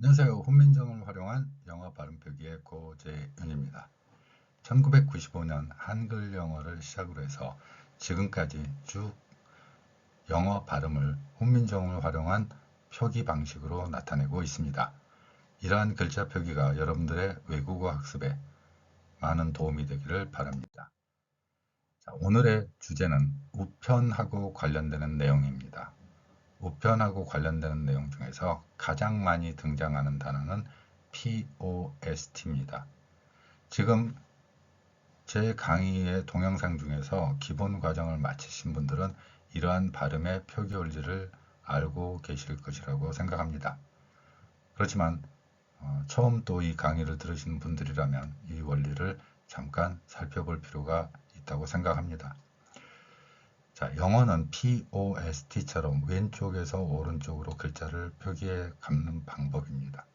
안녕하세요. 훈민정음을 활용한 영어 발음 표기의 고재윤입니다. 1995년 한글 영어를 시작으로 해서 지금까지 쭉 영어 발음을 훈민정음을 활용한 표기 방식으로 나타내고 있습니다. 이러한 글자 표기가 여러분들의 외국어 학습에 많은 도움이 되기를 바랍니다. 자, 오늘의 주제는 우편하고 관련되는 내용입니다. 우편하고 관련되는 내용 중에서 가장 많이 등장하는 단어는 POST입니다. 지금 제 강의의 동영상 중에서 기본 과정을 마치신 분들은 이러한 발음의 표기 원리를 알고 계실 것이라고 생각합니다. 그렇지만 처음 또 이 강의를 들으시는 분들이라면 이 원리를 잠깐 살펴볼 필요가 있다고 생각합니다. 자, 영어는 POST처럼 왼쪽에서 오른쪽으로 글자를 표기해 감는 방법입니다.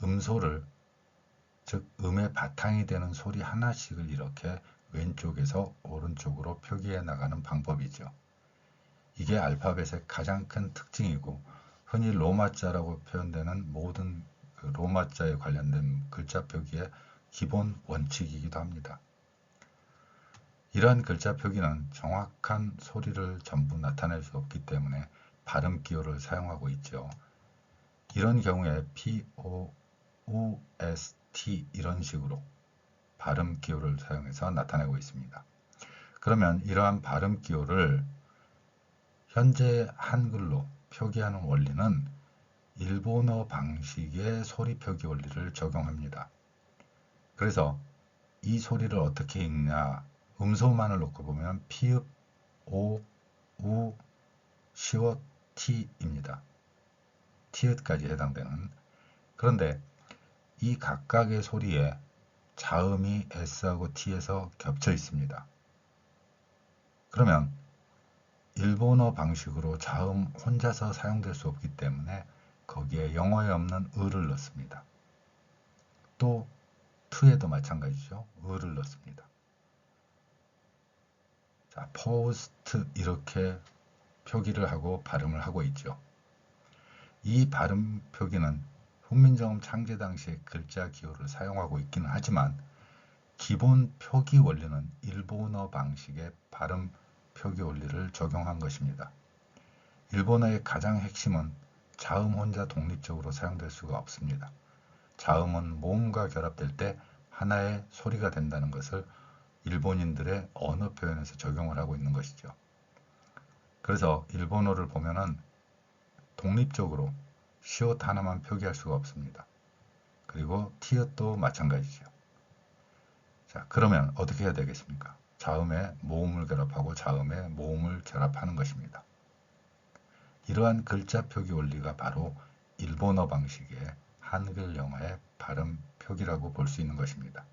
음소를, 즉 음의 바탕이 되는 소리 하나씩을 이렇게 왼쪽에서 오른쪽으로 표기해 나가는 방법이죠. 이게 알파벳의 가장 큰 특징이고 흔히 로마자라고 표현되는 모든 로마자에 관련된 글자 표기의 기본 원칙이기도 합니다. 이러한 글자 표기는 정확한 소리를 전부 나타낼 수 없기 때문에 발음 기호를 사용하고 있죠. 이런 경우에 POST 이런 식으로 발음 기호를 사용해서 나타내고 있습니다. 그러면 이러한 발음 기호를 현재 한글로 표기하는 원리는 일본어 방식의 소리 표기 원리를 적용합니다. 그래서 이 소리를 어떻게 읽냐, 음소만을 놓고 보면 피읍, 오, 우, 시옷, 티입니다. 티읕까지 해당되는. 그런데 이 각각의 소리에 자음이 S하고 T에서 겹쳐 있습니다. 그러면 일본어 방식으로 자음 혼자서 사용될 수 없기 때문에 거기에 영어에 없는 을을 넣습니다. 또 트에도 마찬가지죠. 을을 넣습니다. 자, 포스트 이렇게 표기를 하고 발음을 하고 있죠. 이 발음 표기는 훈민정음 창제 당시의 글자 기호를 사용하고 있기는 하지만 기본 표기 원리는 일본어 방식의 발음 표기 원리를 적용한 것입니다. 일본어의 가장 핵심은 자음 혼자 독립적으로 사용될 수가 없습니다. 자음은 모음과 결합될 때 하나의 소리가 된다는 것을 일본인들의 언어 표현에서 적용을 하고 있는 것이죠. 그래서 일본어를 보면은 독립적으로 시옷 하나만 표기할 수가 없습니다. 그리고 티읕도 마찬가지죠. 자, 그러면 어떻게 해야 되겠습니까? 자음에 모음을 결합하고 자음에 모음을 결합하는 것입니다. 이러한 글자 표기 원리가 바로 일본어 방식의 한글 영어의 발음 표기라고 볼 수 있는 것입니다.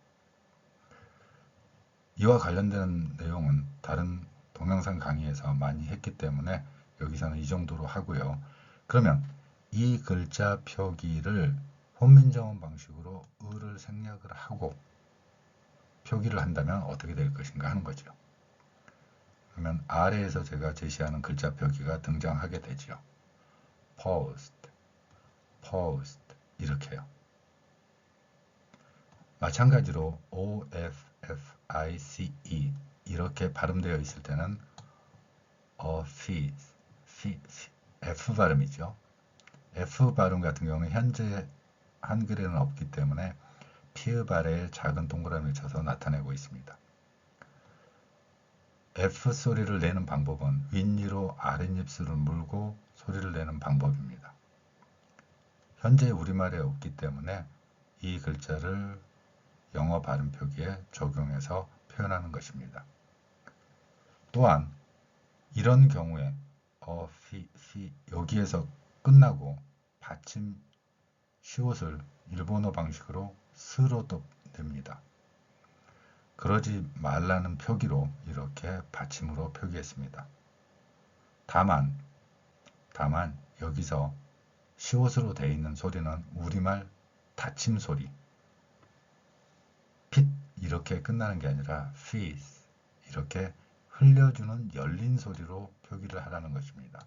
이와 관련된 내용은 다른 동영상 강의에서 많이 했기 때문에 여기서는 이 정도로 하고요. 그러면 이 글자 표기를 훈민정음 방식으로 을을 생략을 하고 표기를 한다면 어떻게 될 것인가 하는 거죠. 그러면 아래에서 제가 제시하는 글자 표기가 등장하게 되죠. post, post 이렇게요. 마찬가지로 OFFICE 이렇게 발음되어 있을 때는 office, F 발음이죠. F 발음 같은 경우는 현재 한글에는 없기 때문에 피읍 아래에 작은 동그라미를 쳐서 나타내고 있습니다. F 소리를 내는 방법은 윗니로 아랫입술을 물고 소리를 내는 방법입니다. 현재 우리말에 없기 때문에 이 글자를 영어 발음 표기에 적용해서 표현하는 것입니다. 또한 이런 경우에 여기에서 끝나고 받침 시옷을 일본어 방식으로 스로도 냅니다. 그러지 말라는 표기로 이렇게 받침으로 표기했습니다. 다만 여기서 시옷으로 되어 있는 소리는 우리말 닫힘 소리 핏 이렇게 끝나는 게 아니라 fees 이렇게 흘려주는 열린 소리로 표기를 하라는 것입니다.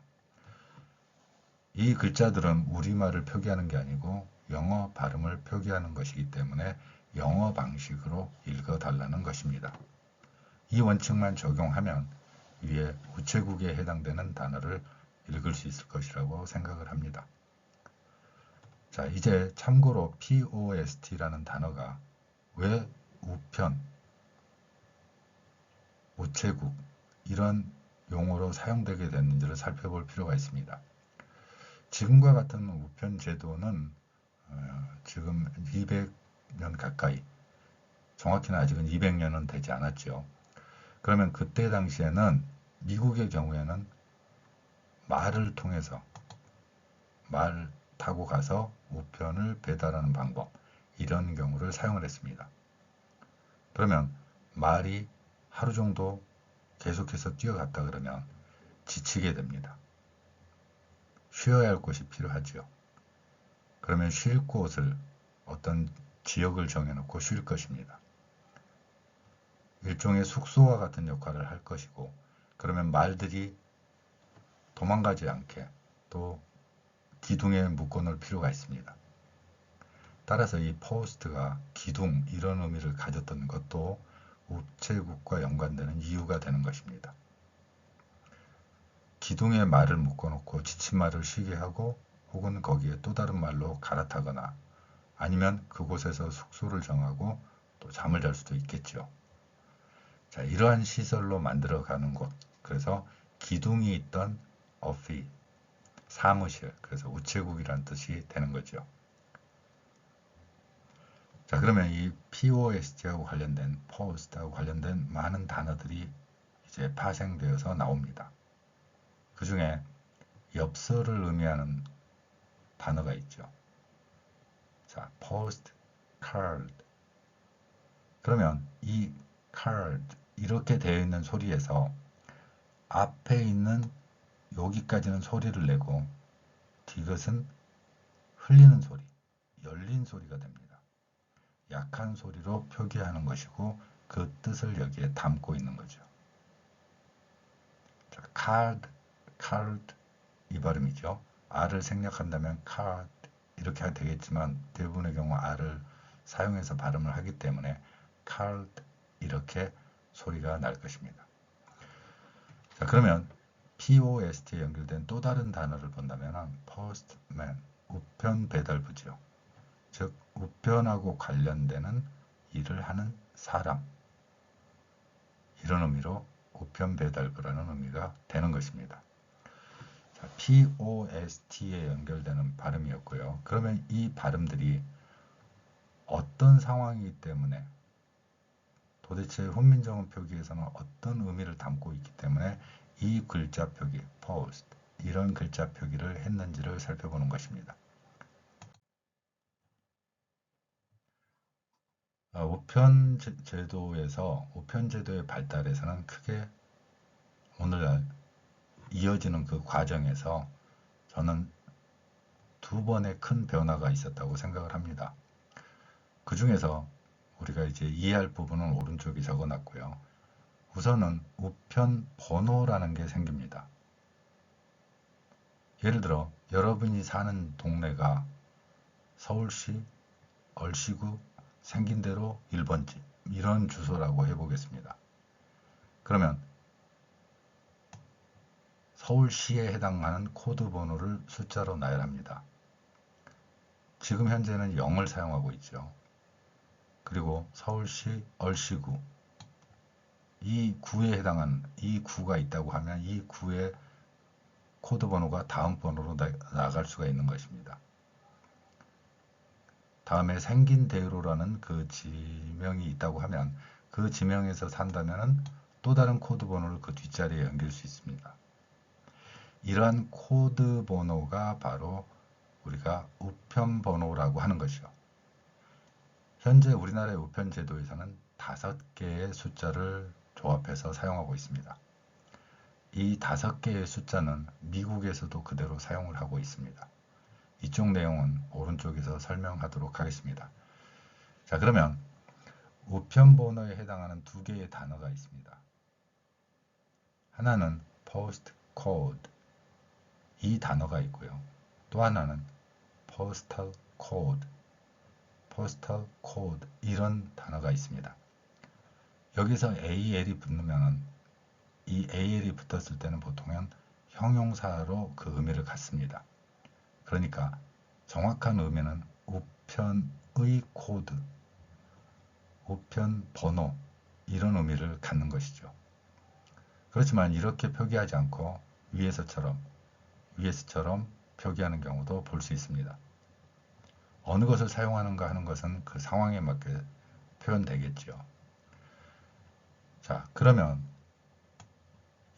이 글자들은 우리말을 표기하는 게 아니고 영어 발음을 표기하는 것이기 때문에 영어 방식으로 읽어달라는 것입니다. 이 원칙만 적용하면 위에 우체국에 해당되는 단어를 읽을 수 있을 것이라고 생각을 합니다. 자, 이제 참고로 POST라는 단어가 왜 우편, 우체국 이런 용어로 사용되게 됐는지를 살펴볼 필요가 있습니다. 지금과 같은 우편 제도는 지금 200년 가까이, 정확히는 아직은 200년은 되지 않았죠. 그러면 그때 당시에는 미국의 경우에는 말을 통해서 말 타고 가서 우편을 배달하는 방법, 이런 경우를 사용을 했습니다. 그러면 말이 하루 정도 계속해서 뛰어갔다 그러면 지치게 됩니다. 쉬어야 할 곳이 필요하죠. 그러면 쉴 곳을 어떤 지역을 정해놓고 쉴 것입니다. 일종의 숙소와 같은 역할을 할 것이고, 그러면 말들이 도망가지 않게 또 기둥에 묶어놓을 필요가 있습니다. 따라서 이 포스트가 기둥 이런 의미를 가졌던 것도 우체국과 연관되는 이유가 되는 것입니다. 기둥에 말을 묶어놓고 지친 말을 쉬게 하고 혹은 거기에 또 다른 말로 갈아타거나 아니면 그곳에서 숙소를 정하고 또 잠을 잘 수도 있겠죠. 자, 이러한 시설로 만들어가는 곳, 그래서 기둥이 있던 오피스, 사무실, 그래서 우체국이란 뜻이 되는 거죠. 자, 그러면 이 POST하고 관련된, post하고 관련된 많은 단어들이 이제 파생되어서 나옵니다. 그 중에 엽서를 의미하는 단어가 있죠. 자, post card. 그러면 이 card, 이렇게 되어 있는 소리에서 앞에 있는 여기까지는 소리를 내고 디귿은 흘리는 소리, 열린 소리가 됩니다. 약한 소리로 표기하는 것이고 그 뜻을 여기에 담고 있는 거죠. 자, card, card 이 발음이죠. R을 생략한다면 card 이렇게 되겠지만 대부분의 경우 R을 사용해서 발음을 하기 때문에 card 이렇게 소리가 날 것입니다. 자, 그러면 POST에 연결된 또 다른 단어를 본다면 postman, 우편 배달부죠. 즉 우편하고 관련되는 일을 하는 사람, 이런 의미로 우편 배달부라는 의미가 되는 것입니다. 자, POST에 연결되는 발음이었고요. 그러면 이 발음들이 어떤 상황이기 때문에 도대체 훈민정음 표기에서는 어떤 의미를 담고 있기 때문에 이 글자 표기, post, 이런 글자 표기를 했는지를 살펴보는 것입니다. 우편 제도에서, 우편 제도의 발달에서는 크게 오늘날 이어지는 그 과정에서 저는 두 번의 큰 변화가 있었다고 생각을 합니다. 그 중에서 우리가 이제 이해할 부분은 오른쪽에 적어놨고요. 우선은 우편 번호라는 게 생깁니다. 예를 들어 여러분이 사는 동네가 서울시 얼씨구 생긴대로 1번집 이런 주소라고 해보겠습니다. 그러면 서울시에 해당하는 코드 번호를 숫자로 나열합니다. 지금 현재는 0을 사용하고 있죠. 그리고 서울시 얼씨구, 이 구에 해당하는 이 구가 있다고 하면 이 구의 코드 번호가 다음 번호로 나갈 수가 있는 것입니다. 다음에 생긴대로라는 그 지명이 있다고 하면 그 지명에서 산다면 또 다른 코드 번호를 그 뒷자리에 옮길 수 있습니다. 이러한 코드 번호가 바로 우리가 우편 번호라고 하는 것이죠. 현재 우리나라의 우편 제도에서는 5개의 숫자를 조합해서 사용하고 있습니다. 이 5개의 숫자는 미국에서도 그대로 사용을 하고 있습니다. 이쪽 내용은 오른쪽에서 설명하도록 하겠습니다. 자, 그러면 우편 번호에 해당하는 2개의 단어가 있습니다. 하나는 post code, 이 단어가 있고요. 또 하나는 postal code, postal code 이런 단어가 있습니다. 여기서 AL이 붙으면 이 AL이 붙었을 때는 보통은 형용사로 그 의미를 갖습니다. 그러니까 정확한 의미는 우편의 코드, 우편 번호 이런 의미를 갖는 것이죠. 그렇지만 이렇게 표기하지 않고 위에서처럼 표기하는 경우도 볼 수 있습니다. 어느 것을 사용하는가 하는 것은 그 상황에 맞게 표현되겠죠. 자, 그러면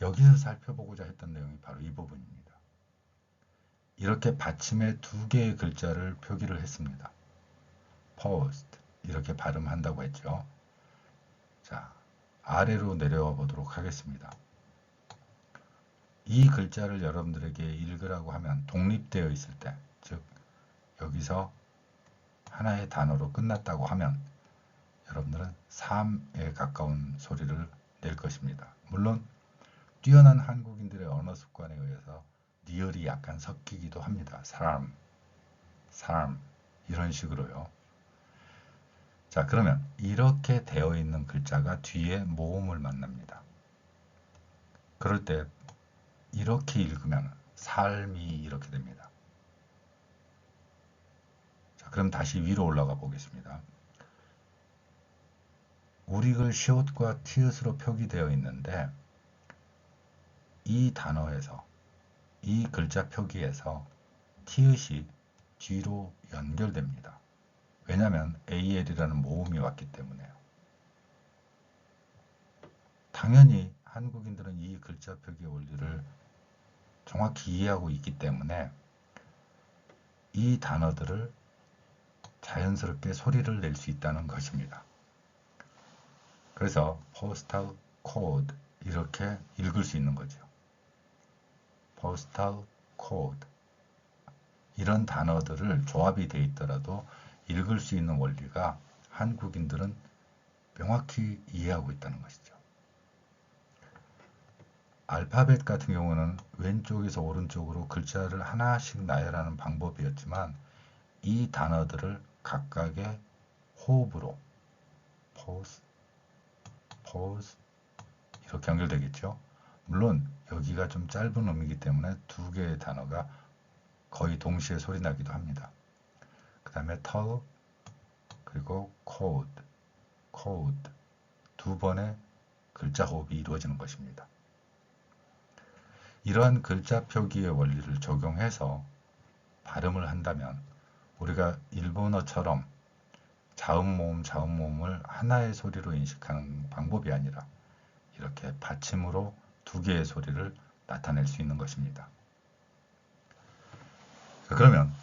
여기서 살펴보고자 했던 내용이 바로 이 부분입니다. 이렇게 받침에 두 개의 글자를 표기를 했습니다. post 이렇게 발음한다고 했죠. 자, 아래로 내려와 보도록 하겠습니다. 이 글자를 여러분들에게 읽으라고 하면 독립되어 있을 때, 즉 여기서 하나의 단어로 끝났다고 하면 여러분들은 3에 가까운 소리를 낼 것입니다. 물론 뛰어난 한국인들의 언어 습관에 의해서 리얼이 약간 섞이기도 합니다. 사람 이런 식으로요. 자, 그러면 이렇게 되어 있는 글자가 뒤에 모음을 만납니다. 그럴 때 이렇게 읽으면 삶이 이렇게 됩니다. 자, 그럼 다시 위로 올라가 보겠습니다. 우리글 시옷과 티읕으로 표기되어 있는데 이 단어에서 이 글자 표기에서 티읕이 뒤로 연결됩니다. 왜냐하면 AL이라는 모음이 왔기 때문에요. 당연히 한국인들은 이 글자 표기 원리를 정확히 이해하고 있기 때문에 이 단어들을 자연스럽게 소리를 낼 수 있다는 것입니다. 그래서 postal code 이렇게 읽을 수 있는 거죠. postal code 이런 단어들을 조합이 되어 있더라도 읽을 수 있는 원리가 한국인들은 명확히 이해하고 있다는 것이죠. 알파벳 같은 경우는 왼쪽에서 오른쪽으로 글자를 하나씩 나열하는 방법이었지만 이 단어들을 각각의 호흡으로 pause 이렇게 연결되겠죠. 물론 여기가 좀 짧은 음이기 때문에 두 개의 단어가 거의 동시에 소리 나기도 합니다. 그 다음에 tall 그리고 code 두 번의 글자 호흡이 이루어지는 것입니다. 이러한 글자 표기의 원리를 적용해서 발음을 한다면 우리가 일본어처럼 자음모음을 하나의 소리로 인식하는 방법이 아니라 이렇게 받침으로 두 개의 소리를 나타낼 수 있는 것입니다. 그러면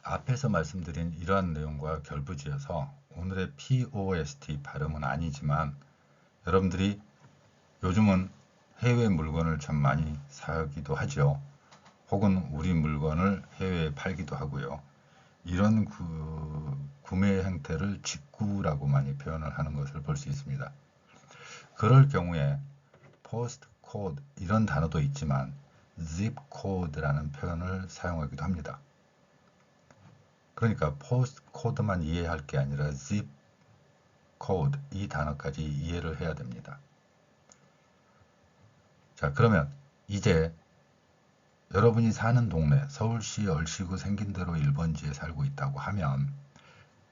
앞에서 말씀드린 이러한 내용과 결부지어서 오늘의 POST 발음은 아니지만 여러분들이 요즘은 해외 물건을 참 많이 사기도 하죠. 혹은 우리 물건을 해외에 팔기도 하고요. 이런 구매 행태를 직구라고 많이 표현을 하는 것을 볼 수 있습니다. 그럴 경우에 post code 이런 단어도 있지만 zip code라는 표현을 사용하기도 합니다. 그러니까 post code만 이해할 게 아니라 zip code 이 단어까지 이해를 해야 됩니다. 자, 그러면 이제 여러분이 사는 동네, 서울시 얼씨구 생긴 대로 1번지에 살고 있다고 하면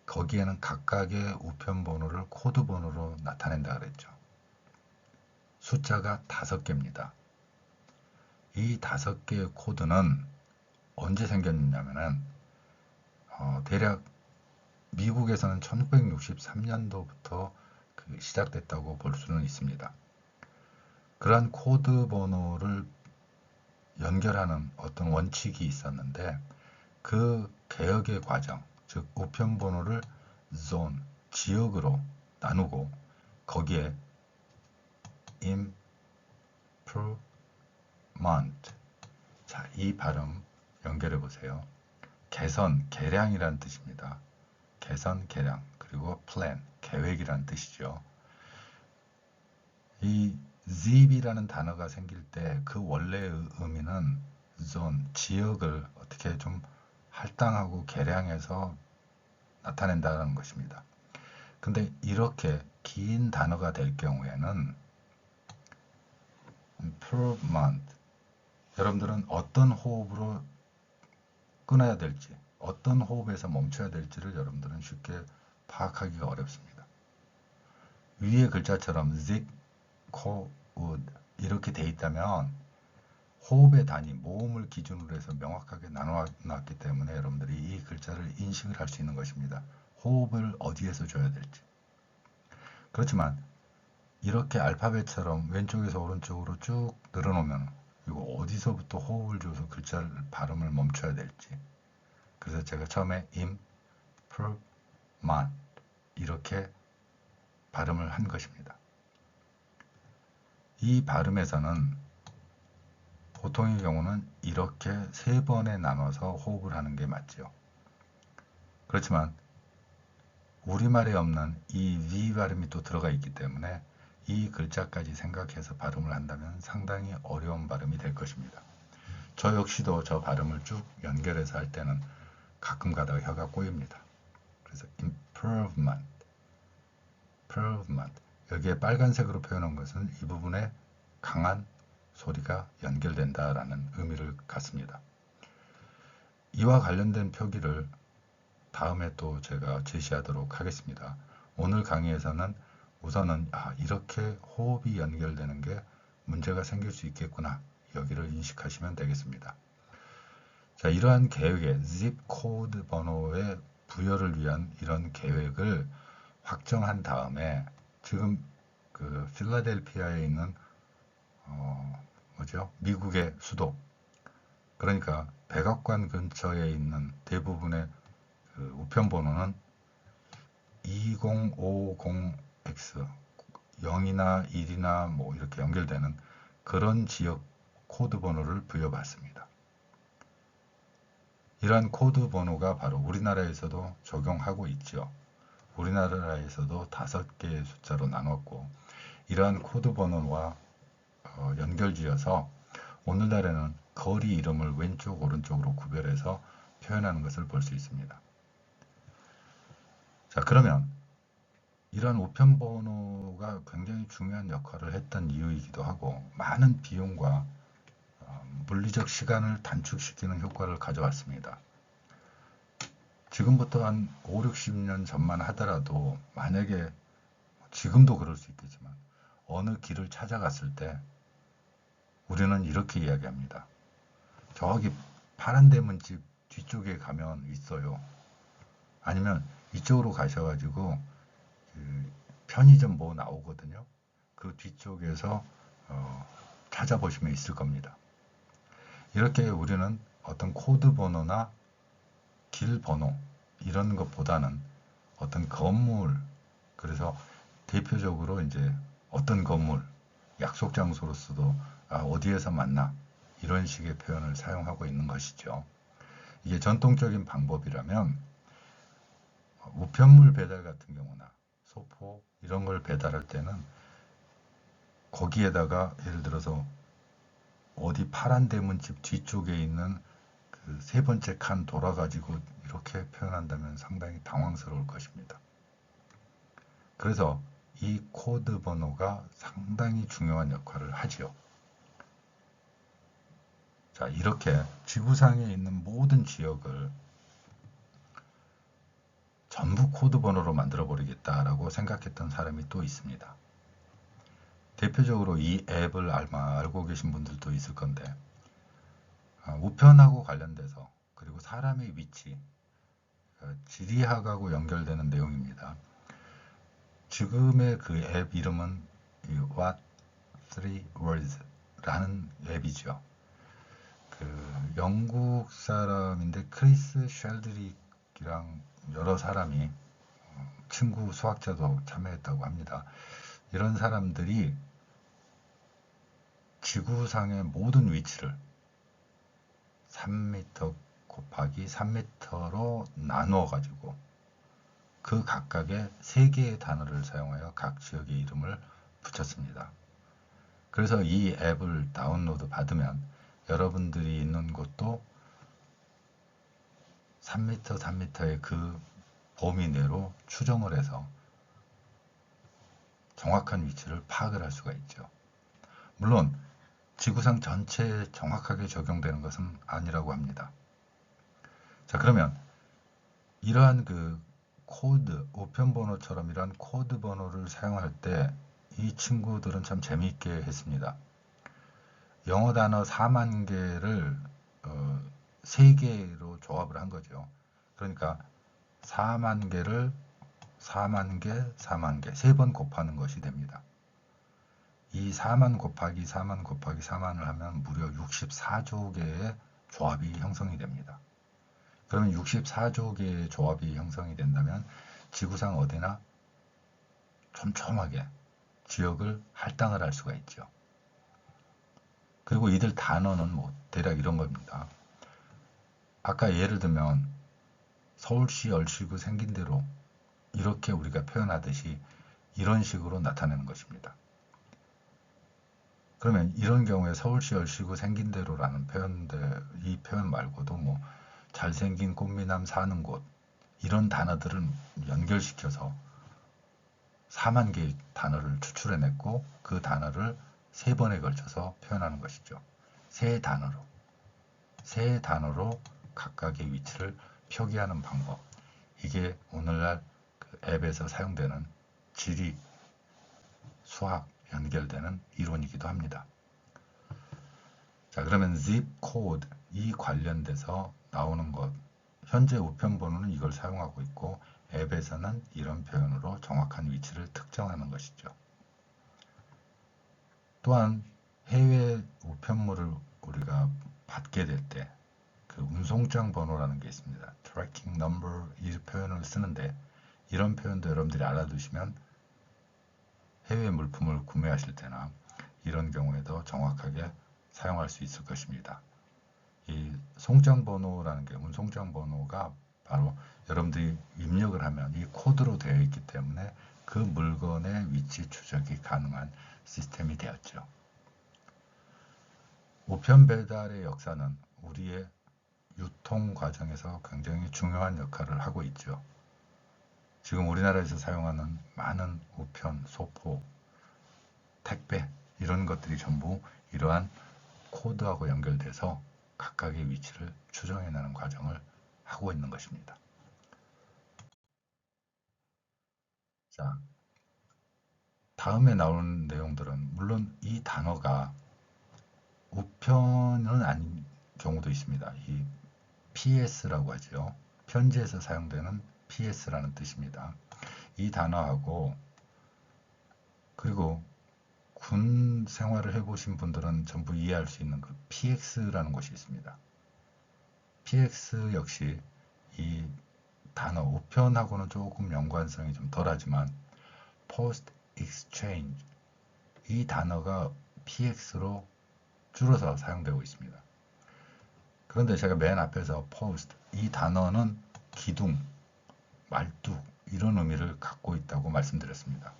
거기에는 각각의 우편번호를 코드번호로 나타낸다 그랬죠. 숫자가 5개입니다. 이 5개의 코드는 언제 생겼냐면은 대략 미국에서는 1963년도부터 시작됐다고 볼 수는 있습니다. 그러한 코드 번호를 연결하는 어떤 원칙이 있었는데 그 개혁의 과정, 즉 우편 번호를 zone, 지역으로 나누고 거기에 improvement, 자, 이 발음 연결해 보세요. 개선, 개량이란 뜻입니다. 개선, 개량, 그리고 plan, 계획이란 뜻이죠. 이 zip이라는 단어가 생길 때 그 원래의 의미는 존, 지역을 어떻게 좀 할당하고 개량해서 나타낸다는 것입니다. 근데 이렇게 긴 단어가 될 경우에는 improvement, 여러분들은 어떤 호흡으로 끊어야 될지, 어떤 호흡에서 멈춰야 될지를 여러분들은 쉽게 파악하기가 어렵습니다. 위의 글자처럼 zip, 코, would 이렇게 돼 있다면 호흡의 단위, 모음을 기준으로 해서 명확하게 나눠놨기 때문에 여러분들이 이 글자를 인식을 할 수 있는 것입니다. 호흡을 어디에서 줘야 될지. 그렇지만 이렇게 알파벳처럼 왼쪽에서 오른쪽으로 쭉 늘어놓으면 이거 어디서부터 호흡을 줘서 글자를 발음을 멈춰야 될지. 그래서 제가 처음에 improvement 이렇게 발음을 한 것입니다. 이 발음에서는 보통의 경우는 이렇게 3번에 나눠서 호흡을 하는 게 맞죠. 그렇지만 우리말에 없는 이 V 발음이 또 들어가 있기 때문에 이 글자까지 생각해서 발음을 한다면 상당히 어려운 발음이 될 것입니다. 저 역시도 저 발음을 쭉 연결해서 할 때는 가끔 가다가 혀가 꼬입니다. 그래서 improvement, improvement 여기에 빨간색으로 표현한 것은 이 부분에 강한 소리가 연결된다라는 의미를 갖습니다. 이와 관련된 표기를 다음에 또 제가 제시하도록 하겠습니다. 오늘 강의에서는 우선은 이렇게 호흡이 연결되는 게 문제가 생길 수 있겠구나 여기를 인식하시면 되겠습니다. 자, 이러한 계획에 zip 코드 번호의 부여를 위한 이런 계획을 확정한 다음에 지금 그 필라델피아에 있는 미국의 수도, 그러니까 백악관 근처에 있는 대부분의 그 우편 번호는 2050X 0이나 1이나 뭐 이렇게 연결되는 그런 지역 코드 번호를 부여받습니다. 이러한 코드 번호가 바로 우리나라에서도 적용하고 있죠. 우리나라에서도 5개의 숫자로 나눴고 이러한 코드 번호와 연결지어서 오늘날에는 거리 이름을 왼쪽 오른쪽으로 구별해서 표현하는 것을 볼 수 있습니다. 자, 그러면 이런 우편 번호가 굉장히 중요한 역할을 했던 이유이기도 하고 많은 비용과 물리적 시간을 단축시키는 효과를 가져왔습니다. 지금부터 한 5, 60년 전만 하더라도 만약에 지금도 그럴 수 있겠지만 어느 길을 찾아갔을 때 우리는 이렇게 이야기합니다. 저기 파란 대문집 뒤쪽에 가면 있어요. 아니면 이쪽으로 가셔가지고 그 편의점 뭐 나오거든요. 그 뒤쪽에서 찾아보시면 있을 겁니다. 이렇게 우리는 어떤 코드 번호나 길 번호 이런 것보다는 어떤 건물, 그래서 대표적으로 이제 어떤 건물, 약속 장소로서도 어디에서 만나 이런 식의 표현을 사용하고 있는 것이죠. 이게 전통적인 방법이라면 우편물 배달 같은 경우나 소포 이런 걸 배달할 때는 거기에다가 예를 들어서 어디 파란 대문집 뒤쪽에 있는 그 3번째 칸 돌아가지고 이렇게 표현한다면 상당히 당황스러울 것입니다. 그래서 이 코드 번호가 상당히 중요한 역할을 하지요. 자, 이렇게 지구상에 있는 모든 지역을 전부 코드 번호로 만들어 버리겠다라고 생각했던 사람이 또 있습니다. 대표적으로 이 앱을 아마 알고 계신 분들도 있을 건데 우편하고 관련돼서 그리고 사람의 위치, 지리학하고 연결되는 내용입니다. 지금의 그 앱 이름은 What 3 Words 라는 앱이죠. 그 영국 사람인데 크리스 쉘드릭이랑 여러 사람이 친구 수학자도 참여했다고 합니다. 이런 사람들이 지구상의 모든 위치를 3m 곱하기 3m로 나누어 가지고 그 각각의 3개의 단어를 사용하여 각 지역의 이름을 붙였습니다. 그래서 이 앱을 다운로드 받으면 여러분들이 있는 곳도 3m, 3m의 그 범위 내로 추정을 해서 정확한 위치를 파악을 할 수가 있죠. 물론 지구상 전체에 정확하게 적용되는 것은 아니라고 합니다. 자, 그러면 이러한 그 코드, 우편번호처럼 이러한 코드 번호를 사용할 때 이 친구들은 참 재미있게 했습니다. 영어 단어 4만 개를 3개로 조합을 한 거죠. 그러니까 4만 개를 4만 개, 4만 개, 3번 곱하는 것이 됩니다. 이 4만 곱하기 4만 곱하기 4만을 하면 무려 64조 개의 조합이 형성이 됩니다. 그러면 64조 개의 조합이 형성이 된다면 지구상 어디나 촘촘하게 지역을 할당을 할 수가 있죠. 그리고 이들 단어는 뭐 대략 이런 겁니다. 아까 예를 들면 서울시 얼씨구 생긴 대로 이렇게 우리가 표현하듯이 이런 식으로 나타내는 것입니다. 그러면 이런 경우에 서울시 얼씨구 생긴 대로라는 표현인데 이 표현 말고도 뭐 잘생긴 꽃미남 사는 곳 이런 단어들을 연결시켜서 4만 개의 단어를 추출해냈고 그 단어를 3번에 걸쳐서 표현하는 것이죠. 세 단어로 각각의 위치를 표기하는 방법. 이게 오늘날 그 앱에서 사용되는 지리, 수학 연결되는 이론이기도 합니다. 자, 그러면 zip code 이 관련돼서 나오는 것. 현재 우편번호는 이걸 사용하고 있고 앱에서는 이런 표현으로 정확한 위치를 특정하는 것이죠. 또한 해외 우편물을 우리가 받게 될 때 그 운송장 번호라는 게 있습니다. tracking number 이 표현을 쓰는데 이런 표현도 여러분들이 알아두시면 해외 물품을 구매하실 때나 이런 경우에도 정확하게 사용할 수 있을 것입니다. 이 송장 번호라는 게 운송장 번호가 바로 여러분들이 입력을 하면 이 코드로 되어 있기 때문에 그 물건의 위치 추적이 가능한 시스템이 되었죠. 우편 배달의 역사는 우리의 유통 과정에서 굉장히 중요한 역할을 하고 있죠. 지금 우리나라에서 사용하는 많은 우편, 소포, 택배 이런 것들이 전부 이러한 코드하고 연결돼서 각각의 위치를 추정해내는 과정을 하고 있는 것입니다. 자, 다음에 나오는 내용들은 물론 이 단어가 우편은 아닌 경우도 있습니다. 이 PS라고 하죠. 편지에서 사용되는 PS라는 뜻입니다. 이 단어하고 그리고 군 생활을 해보신 분들은 전부 이해할 수 있는 그 PX라는 것이 있습니다. PX 역시 이 단어 우편하고는 조금 연관성이 좀 덜하지만 Post Exchange 이 단어가 PX로 줄여서 사용되고 있습니다. 그런데 제가 맨 앞에서 Post 이 단어는 기둥, 말뚝 이런 의미를 갖고 있다고 말씀드렸습니다.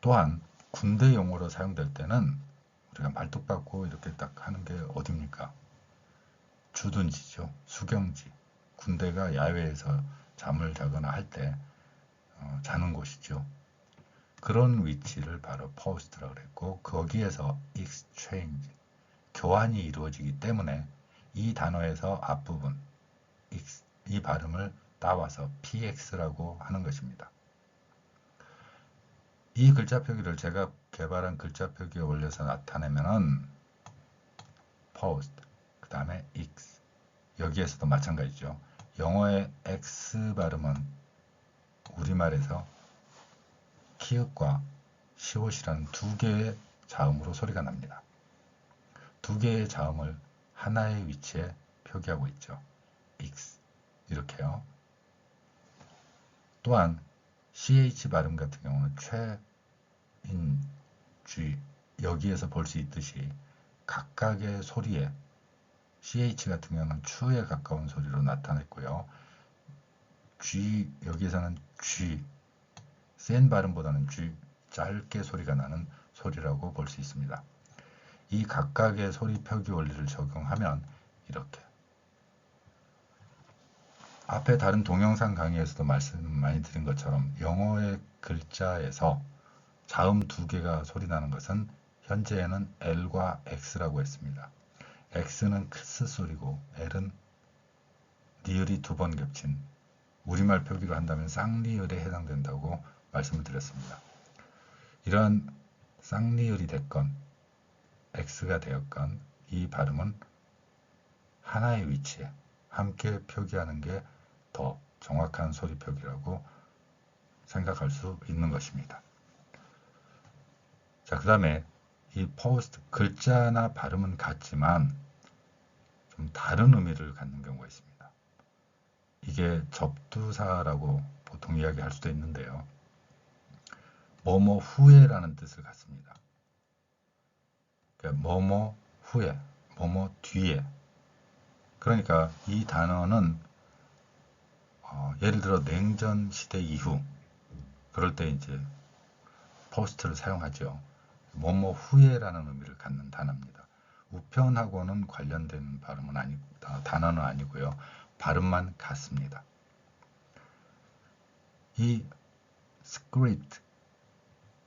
또한 군대 용어로 사용될 때는 우리가 말뚝 받고 이렇게 딱 하는 게 어딥니까? 주둔지죠. 수경지. 군대가 야외에서 잠을 자거나 할 때 자는 곳이죠. 그런 위치를 바로 post라고 그랬고 거기에서 exchange, 교환이 이루어지기 때문에 이 단어에서 앞부분 이 발음을 따와서 px라고 하는 것입니다. 이 글자 표기를 제가 개발한 글자 표기에 올려서 나타내면은 post, 그 다음에 x 여기에서도 마찬가지죠. 영어의 x 발음은 우리말에서 키읔과 시옷이라는 두 개의 자음으로 소리가 납니다. 두 개의 자음을 하나의 위치에 표기하고 있죠. x 이렇게요. 또한 ch 발음 같은 경우는 최, 인, 쥐 여기에서 볼 수 있듯이 각각의 소리에 ch 같은 경우는 추에 가까운 소리로 나타냈고요. 쥐 여기에서는 쥐 센 발음보다는 쥐 짧게 소리가 나는 소리라고 볼 수 있습니다. 이 각각의 소리 표기 원리를 적용하면 이렇게 앞에 다른 동영상 강의에서도 말씀 많이 드린 것처럼 영어의 글자에서 자음 두 개가 소리 나는 것은 현재에는 L과 X라고 했습니다. X는 크스 소리고 L은 리을이 두 번 겹친 우리말 표기로 한다면 쌍리을에 해당된다고 말씀을 드렸습니다. 이러한 쌍리을이 됐건 X가 되었건 이 발음은 하나의 위치에 함께 표기하는 게 더 정확한 소리 표기라고 생각할 수 있는 것입니다. 자, 그 다음에 이 post 글자나 발음은 같지만 좀 다른 의미를 갖는 경우가 있습니다. 이게 접두사라고 보통 이야기할 수도 있는데요. 뭐뭐 후에라는 뜻을 갖습니다. 그러니까 뭐뭐 후에, 뭐뭐 뒤에. 그러니까 이 단어는 예를 들어 냉전 시대 이후 그럴 때 이제 post를 사용하죠. 뭐뭐 후에라는 의미를 갖는 단어입니다. 우편하고는 관련된 발음은 단어는 아니고요. 발음만 같습니다. 이 script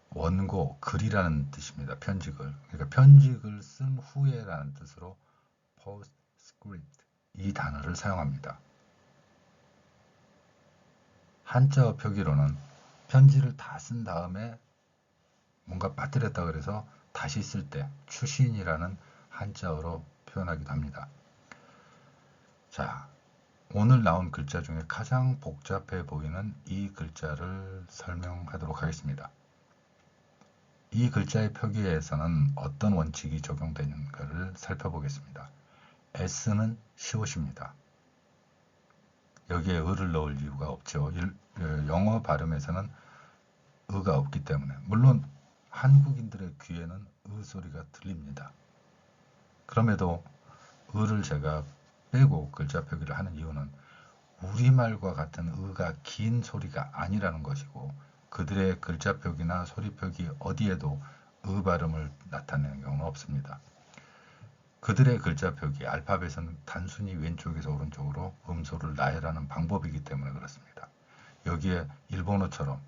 원고 글이라는 뜻입니다. 편직을. 그러니까 편직을 쓴 후에라는 뜻으로 postscript 이 단어를 사용합니다. 한자어 표기로는 편지를 다 쓴 다음에 뭔가 빠뜨렸다 그래서 다시 쓸 때 추신이라는 한자어로 표현하기도 합니다. 자, 오늘 나온 글자 중에 가장 복잡해 보이는 이 글자를 설명하도록 하겠습니다. 이 글자의 표기에서는 어떤 원칙이 적용되는가를 살펴보겠습니다. S는 시옷입니다. 여기에 을을 넣을 이유가 없죠. 영어 발음에서는 의가 없기 때문에. 물론 한국인들의 귀에는 의 소리가 들립니다. 그럼에도 을을 제가 빼고 글자 표기를 하는 이유는 우리말과 같은 의가 긴 소리가 아니라는 것이고 그들의 글자 표기나 소리 표기 어디에도 의 발음을 나타내는 경우는 없습니다. 그들의 글자 표기, 알파벳은 단순히 왼쪽에서 오른쪽으로 음소를 나열하는 방법이기 때문에 그렇습니다. 여기에 일본어처럼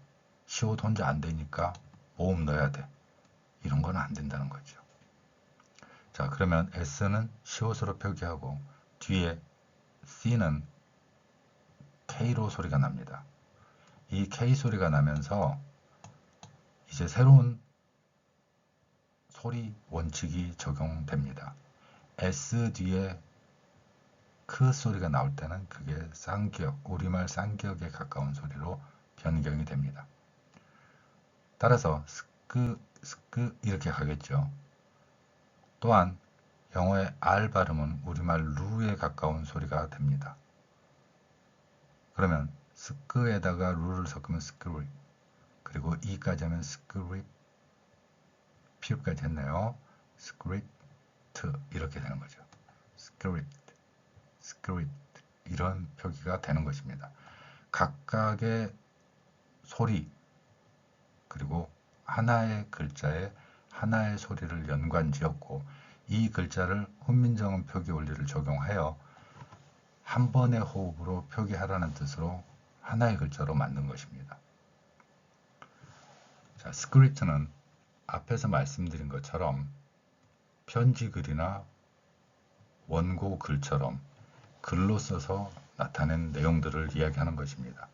시옷 혼자 안 되니까 모음 넣어야 돼. 이런 건 안 된다는 거죠. 자, 그러면 S는 시옷으로 표기하고 뒤에 C는 K로 소리가 납니다. 이 K 소리가 나면서 이제 새로운 소리 원칙이 적용됩니다. S 뒤에 크 소리가 나올 때는 그게 쌍기역, 우리말 쌍기역에 가까운 소리로 변경이 됩니다. 따라서 스크, 스크 이렇게 가겠죠. 또한 영어의 R 발음은 우리말 루에 가까운 소리가 됩니다. 그러면 스크에다가 루를 섞으면 스크립, 그리고 이까지 하면 스크립, 피읍까지 했네요. 스크립트 이렇게 되는 거죠. 스크립트, 스크립트 이런 표기가 되는 것입니다. 각각의 소리 그리고 하나의 글자에 하나의 소리를 연관지었고 이 글자를 훈민정음 표기 원리를 적용하여 한 번의 호흡으로 표기하라는 뜻으로 하나의 글자로 만든 것입니다. 자, 스크립트는 앞에서 말씀드린 것처럼 편지글이나 원고 글처럼 글로 써서 나타낸 내용들을 이야기하는 것입니다.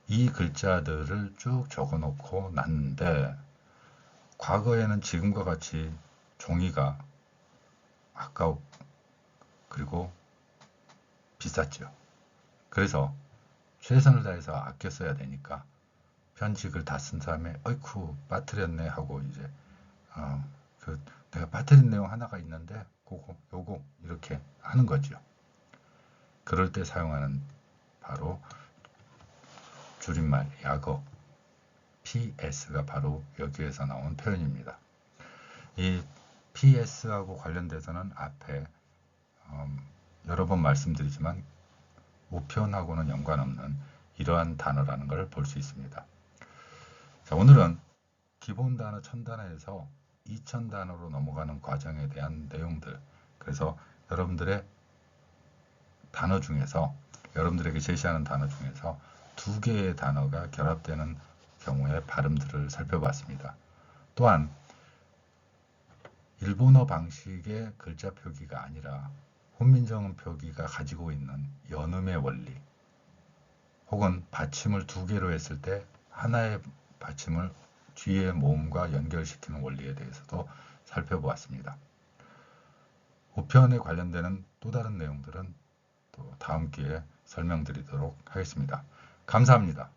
이 글자들을 쭉 적어 놓고 났는데 과거에는 지금과 같이 종이가 아까워 그리고 비쌌죠. 그래서 최선을 다해서 아껴 써야 되니까 편집을 다 쓴 다음에 어이쿠 빠뜨렸네 하고 이제 내가 빠뜨린 내용 하나가 있는데 요거 이렇게 하는 거죠. 그럴 때 사용하는 바로 줄임말 약어 PS가 바로 여기에서 나온 표현입니다. 이 PS하고 관련돼서는 앞에 여러 번 말씀드리지만 우편하고는 연관없는 이러한 단어라는 걸 볼 수 있습니다. 자, 오늘은 기본 단어 1000단어에서 2000단어로 넘어가는 과정에 대한 내용들. 그래서 여러분들의 단어 중에서 여러분들에게 제시하는 단어 중에서 두 개의 단어가 결합되는 경우의 발음들을 살펴봤습니다. 또한 일본어 방식의 글자 표기가 아니라 훈민정음 표기가 가지고 있는 연음의 원리, 혹은 받침을 두 개로 했을 때 하나의 받침을 뒤의 모음과 연결시키는 원리에 대해서도 살펴보았습니다. 우편에 관련되는 또 다른 내용들은 또 다음 기회에 설명드리도록 하겠습니다. 감사합니다.